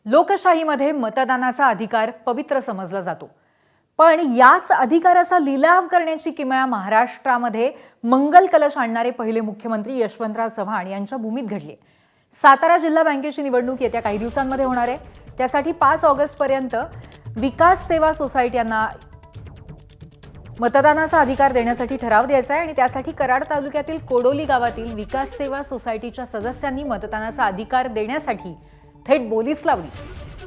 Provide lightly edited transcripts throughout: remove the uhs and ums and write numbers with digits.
लोकशाहीमध्ये मतदानाचा अधिकार पवित्र समजला जातो, पण याच अधिकाराचा लिलाव करण्याची किमया महाराष्ट्रामध्ये मंगल कलश आणणारे पहिले मुख्यमंत्री यशवंतराव चव्हाण यांच्या भूमीत घडली. सातारा जिल्हा बँकेची निवडणूक येत्या काही दिवसांमध्ये होणार आहे. त्यासाठी 5 ऑगस्टपर्यंत विकास सेवा सोसायट्यांना मतदानाचा अधिकार देण्यासाठी ठराव द्यायचा आहे आणि त्यासाठी कराड तालुक्यातील कोडोली गावातील विकास सेवा सोसायटीच्या सदस्यांनी मतदानाचा अधिकार देण्यासाठी थेट बोलीच लावली.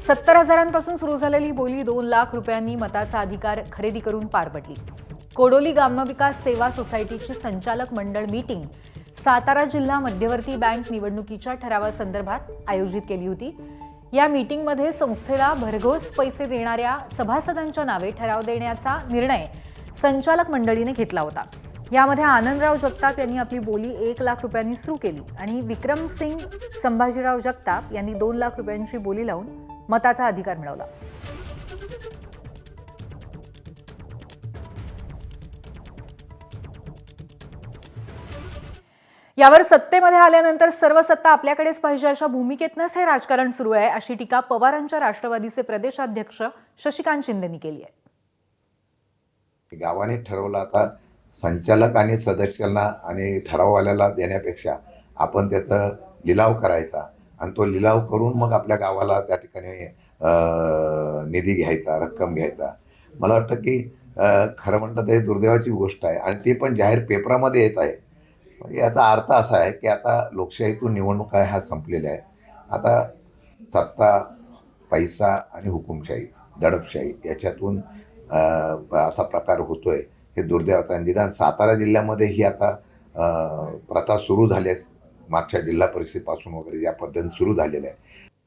70,000पासून सुरू झालेली बोली 2 लाख रुपयांनी मताचा अधिकार खरेदी करून पार पडली. कोडोली ग्रामविकास सेवा सोसायटीची संचालक मंडळ मीटिंग सातारा जिल्हा मध्यवर्ती बँक निवडणुकीच्या ठरावासंदर्भात आयोजित केली होती. या मीटिंगमध्ये संस्थेला भरघोस पैसे देणाऱ्या सभासदांच्या नावे ठराव देण्याचा निर्णय संचालक मंडळीने घेतला होता. यामध्ये आनंदराव जगताप यांनी आपली बोली 1 लाख रुपयांनी सुरू केली आणि विक्रमसिंग संभाजीराव जगताप यांनी 2 लाख रुपयांची बोली लावून मताचा अधिकार मिळवला. यावर सत्तेमध्ये आल्यानंतर सर्व सत्ता आपल्याकडेच पाहिजे अशा भूमिकेतनंच हे राजकारण सुरू आहे, अशी टीका पवारांच्या राष्ट्रवादीचे प्रदेशाध्यक्ष शशिकांत शिंदेंनी केली आहे. गावाने ठरवलं आता संचालक आणि सदस्यांना आणि ठराववाल्याला देण्यापेक्षा आपण त्याचा लिलाव करायचा आणि तो लिलाव करून मग आपल्या गावाला त्या ठिकाणी निधी घ्यायचा, रक्कम घ्यायचा. मला वाटतं की खरं म्हणतं ते दुर्दैवाची गोष्ट आहे आणि ते पण जाहीर पेपरामध्ये येत आहे. म्हणजे याचा अर्थ असा आहे की आता लोकशाहीतून निवडणुका ह्या संपलेल्या आहे. आता सत्ता, पैसा आणि हुकुमशाही, दडपशाही याच्यातून असा प्रकार होतोय हे दुर्दैव आहे. निदान सातारा जिल्ह्यामध्ये ही आता प्रथा सुरू झाली आहे. मागच्या जिल्हा परिषदेपासून वगैरे या पद्धतीने सुरू झालेल्या आहे.